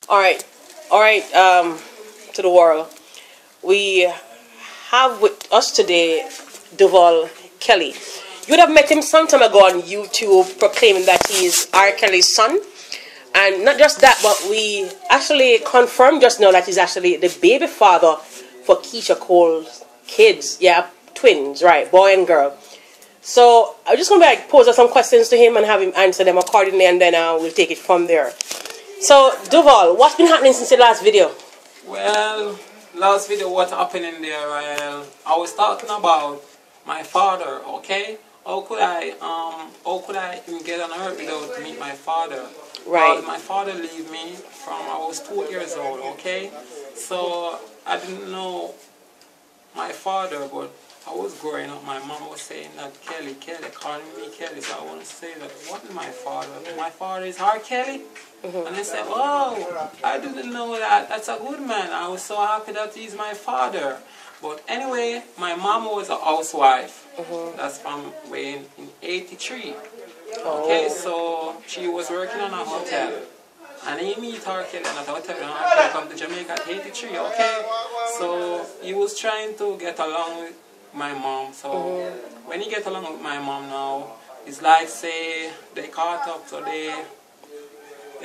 All right, to the world. We have with us today Duval Kelly. You would have met him some time ago on YouTube proclaiming that he is R. Kelly's son. And not just that, but we actually confirmed just now that he's actually the baby father for Keisha Cole's kids. Yeah, twins, right, boy and girl. So I'm just going to pose some questions to him and have him answer them accordingly, and then we'll take it from there. So, Duval, what's been happening since the last video? Well, last video, what happened in there, I was talking about my father, okay? How could I even get on earth without meet my father? Right. My father left me from I was 2 years old, okay? So I didn't know my father, but I was growing up. My mom was saying that Kelly, calling me Kelly. So I want to say that what is my father? My father is R. Kelly. And I said, oh, I didn't know that. That's a good man. I was so happy that he's my father. But anyway, my mom was a housewife. That's from way in 83. Okay, so she was working on a hotel. And he meet R. Kelly at the hotel, and R. Kelly come to Jamaica at 83, okay? So he was trying to get along with my mom. So when he get along with my mom now, it's like, say, they caught up, so they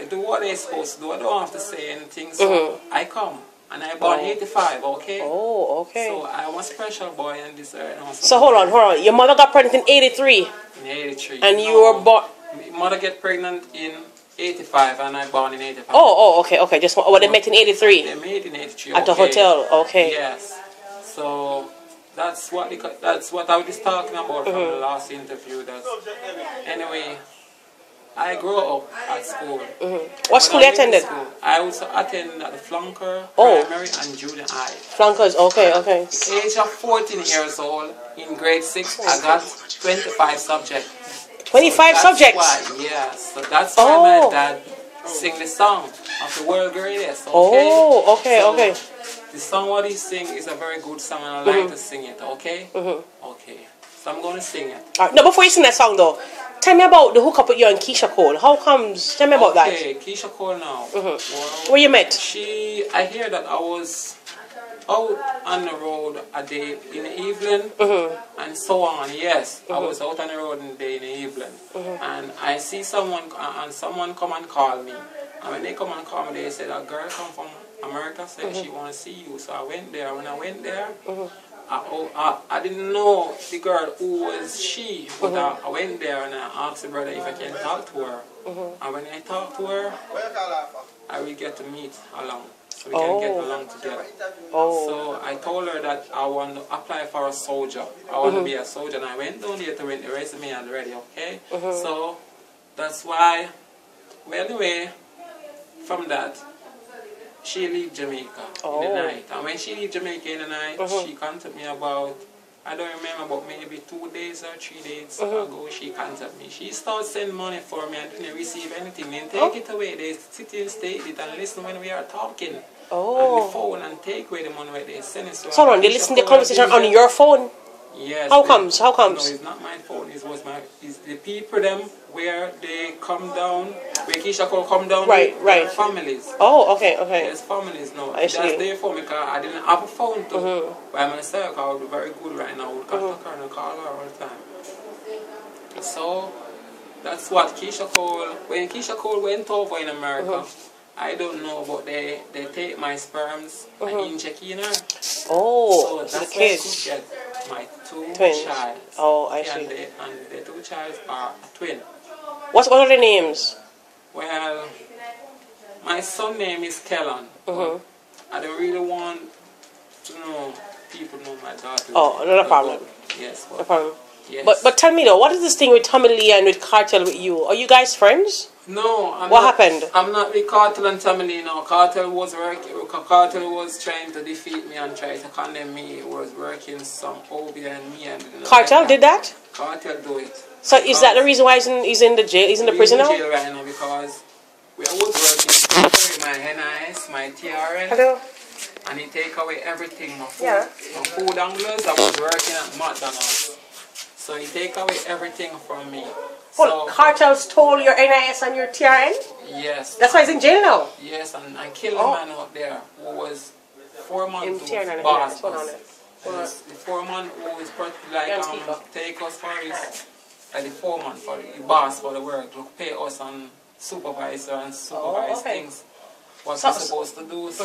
do what they're supposed to do. I don't have to say anything, so I come. And I born 85, okay? Oh, okay. So I'm a special boy in this area. So hold on. Your mother got pregnant in 83? In 83. And you were born... Mother get pregnant in 85 and I born in 85. Oh, okay. Just what they met in 83? They made in 83, at the hotel, okay. Yes. So that's what I was talking about from the last interview. Anyway, I grew up at school. What school you attended? I also attended at the Flunker Primary and Junior High. Flunkers, okay. Age of 14 years old, in grade 6, I got 25 subjects. 25 subjects? Why, yes. So that's why my dad sing the song of the world greatest. Okay? Oh, okay. The song what he sing is a very good song, and I like to sing it. Okay? Okay. So I'm going to sing it. No, before you sing that song though, tell me about the hookup with you and Keisha Cole. How comes? Tell me about that. Okay, Keisha Cole now. Well, where you met? I hear that I was out on the road a day in the evening and so on. Yes, I was out on the road in the day in the evening, and I see someone come and call me. And when they come and call me, they said a girl come from America, said she want to see you. So I went there. When I went there, I didn't know the girl who was she, but I went there and I asked the brother if I can talk to her. And when I talked to her, I will get to meet along. So we can get along together. So I told her that I want to apply for a soldier. I want to be a soldier. And I went down there to rent the resume and ready, okay? So that's why, well, anyway, from that, she leave Jamaica in the night. And when she leave Jamaica in the night, she contacted me about, I don't remember, about maybe 2 days or 3 days ago, she contacted me. She started sending money for me and didn't receive anything. Then take it away. They sit and state it and listen when we are talking. On the phone and take away the money where they send it. So on, they listen to the conversation on your phone? Yes. How comes? No, it's not my phone. It's the people them where they come down, where Keisha Cole come down with families. Oh, okay. There's families now. I see. That's their phone because I didn't have a phone to. By myself, I would be very good right now. I would contact her and call her all the time. So that's what Keisha Cole. When Keisha Cole went over in America, I don't know, but they take my sperms and inject in her. Oh, so that's the kids. Why I could get my two twins. child. Oh, I see. And the two children are twin. What are their names? Well, my son name is Kellan. I don't really want to know people know my daughter. Oh, not a problem. Yes. No problem. Yes. But tell me though, what is this thing with Tommy Lee and with Cartel with you? Are you guys friends? No. What happened? I'm not with Cartel and Tommy Lee now. Cartel was trying to defeat me and try to condemn me. He was working some OB and me and Cartel did that? Cartel do it. So is that the reason why he's in the jail? He's in the prison now? He's in jail right now because I was working with my NIS, my TRN. Hello. And he take away everything, my food. Yeah. My food anglers, I was working at McDonald's. So he take away everything from me. Well, cartel stole your NIS and your TRN? Yes. That's why he's in jail now? Yes, and killed a man out there who was 4 months TRN, boss. The The foreman who is take us for his, like the foreman for the boss for the work, to pay us and supervisor and supervise things. What we're supposed to do. So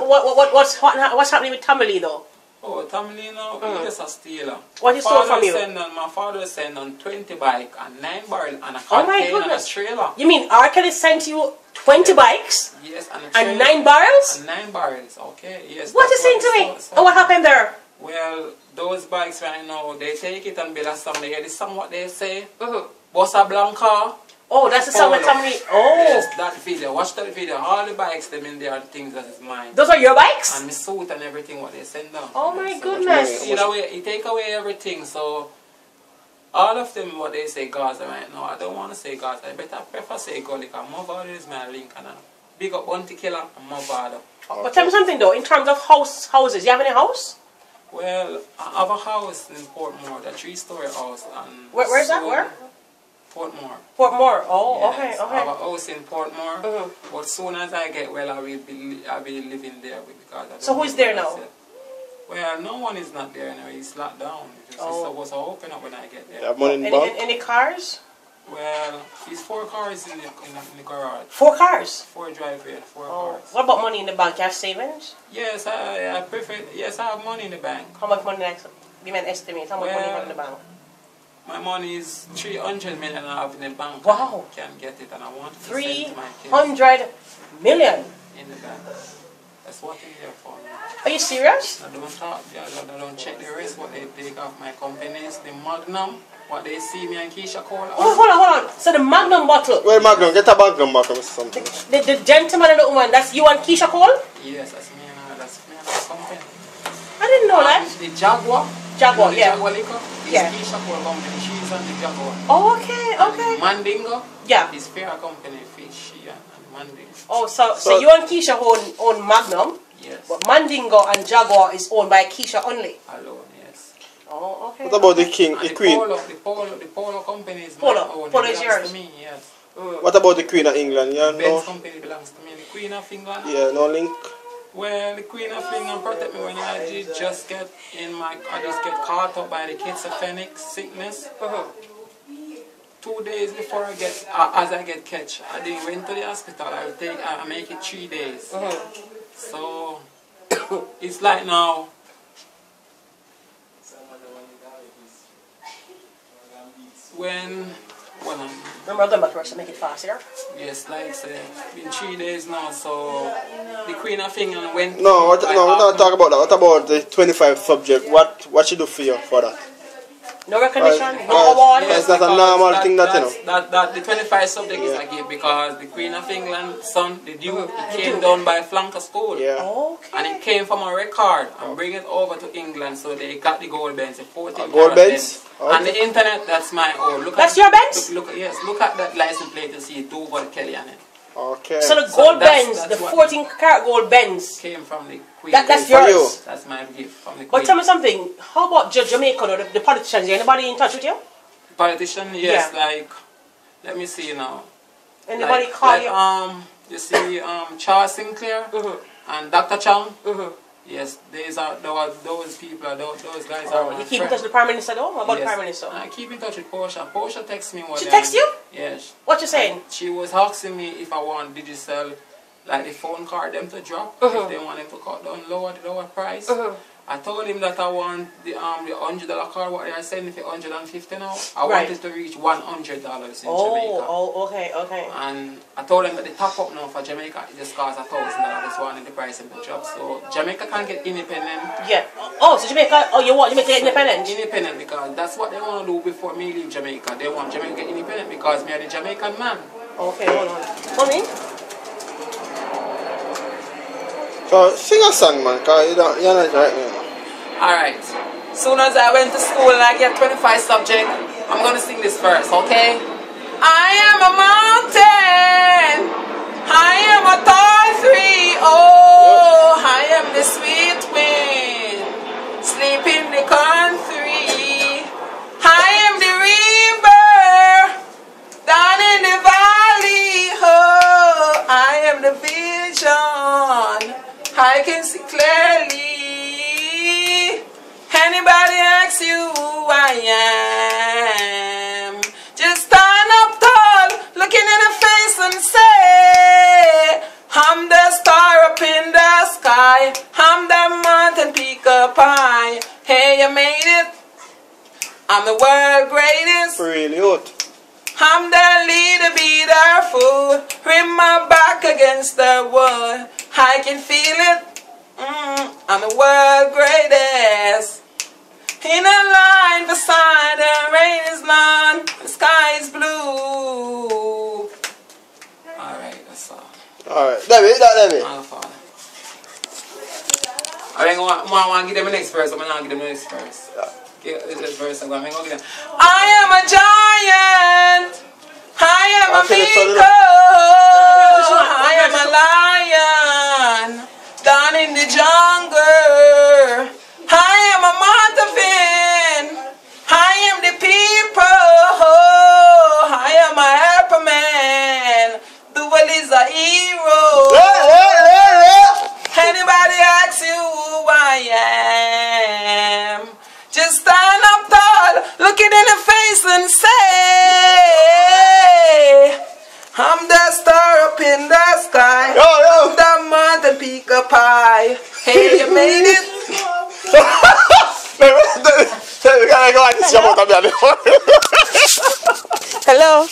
what's happening with Tamale though? Oh, Tamale now, he's just a stealer. What he stole from you? My father sent on 20 bike and 9 barrel and a container and a trailer. You mean R. Kelly sent you 20 bikes? Yes, and 9 barrels? And 9 barrels, okay, yes. What you saying to me? And what happened there? Well, those bikes right now, they take it and build a song. They hear the song what they say. Bossa Blanca. Oh, that's the song that Tamale. Oh. Yes, that video. Watch that video. All the bikes, them in there are things that is mine. Those are your bikes? And my suit and everything what they send down. Oh my goodness. You know, he take away everything. So, all of them what they say Gaza right now, I don't want to say Gaza. I better prefer say Gully because Mavado is my link. And big up Bounty Killer and Mavado. But tell me something though, in terms of houses, you have any house? Well, I have a house in Portmore, a 3-story house. And where's that? Where? Portmore. Portmore. Oh, yes, okay. I have a house in Portmore. But soon as I get well, I'll be living there because. So who is there now? Well, no one is not there anyway. It's locked down. It's supposed to open up when I get there. You have money in the bank? Any cars? Well, it's 4 cars in the garage. 4 cars? 4 driveway, 4 cars. What about money in the bank? You have savings? Yes, I prefer. Yes, I have money in the bank. How much money? Give me an estimate. How much money you have in the bank? My money is 300 million I have in the bank. Wow. I can't get it and I want to 300 million in the bank. That's what I'm there for. Are you serious? I don't talk, I don't check the rest what they take off my companies, the Magnum, what they see me and Keisha call. Oh, hold on. So the Magnum bottle. Wait, Magnum, get a Magnum bottle or something. The gentleman and the woman, that's you and Keisha call? Yes, that's me and the company. I didn't know that. The Jaguar. Jaguar, yeah. Jaguar liquor. Yeah. Keisha call company. She's on the Jaguar. Oh, okay. Mandingo. Yeah. Is fair company. She and Mandingo. Oh, so you and Keisha own Magnum. Yes. But Mandingo and Jaguar is owned by Keisha only. Alone, yes. Oh, okay. What about the king, the queen? The Polo company is Polo is yours. To me, yes. What about the Queen of England? Yeah, Ben's company belongs to me. The Queen of England? Yeah, no link. Well, the Queen of England protect me when I just get caught up by the schizophrenic sickness. 2 days before I get catch, I didn't went to the hospital. I make it 3 days. So it's like now. Remember, I'm going back to work, so make it faster. Yes, like I say, been 3 days now, so the Queen of England went. No, we're not talking about that. What about the 25 subject? What she do for you for that? No recognition, no award. It's not a normal thing that you know. That the 25 subject is a gift because the Queen of England son, the Duke, it came down by flanker school. Yeah. Okay. And it came from a record and bring it over to England, so they got the gold Benz, the 14 gold Benz. Okay. And the internet, that's my own. That's your Benz? Look at that license plate to see Dover Kelly on it. Okay. So the gold Benz, the 14 karat gold Benz came from the Queen. That's yours. That's my gift from the Queen. But tell me something. How about Jamaica or the politicians? Is anybody in touch with you? Politician, yes. Yeah. Like, let me see now. Anybody call you? You see, Charles Sinclair and Dr. Chang. Yes, those people, those guys are. You keep in touch with the Prime Minister though? What about the Prime Minister? I keep in touch with Portia. Portia texts me one day. She text you? Yes. What you saying? She was asking me if I want digital, like the phone card them to drop, if they want them to cut down lower price. I told him that I want the $100 card, what I send for $150 now. I wanted to reach $100 in Jamaica. Oh, okay. And I told him that the top up now for Jamaica it just costs $1,000. That's one in the price of the drop. So Jamaica can get independent. Yeah. Oh, so Jamaica, you want Jamaica independent? Independent because that's what they want to do before me leave Jamaica. They want Jamaica get independent because me are the Jamaican man. Okay, hold on. Come in. So sing a song, man, because you're not right now. Alright. Soon as I went to school and I get 25 subject, I'm going to sing this verse, okay? I am a mountain. I am a tall tree. Oh, I am the sweet wind. Sleep in the country. I I can see clearly. Anybody asks you who I am, just stand up tall, looking in the face and say, I'm the star up in the sky, I'm the mountain peak up high. Hey, you made it, I'm the world greatest. Really hot. I'm the leader, be the fool, rim my back against the wall. I can feel it, I'm the world greatest. In a line beside the rain is long, the sky is blue. Alright, that's all. Alright, David. All Father. I want to give them the next verse. I'm going to give them the next verse. Give this verse. I'm going to give them. I am a giant. I am a miracle. I am a lion down in the jungle. I am a mountain. I am the people. I am a helper man. The world is a hero. Anybody asks you who I am, just stand up tall, look it in the face and say, I'm the star up in the sky, I'm the mountain peak up high. Hey, you made it. We gotta go and see about that. Hello.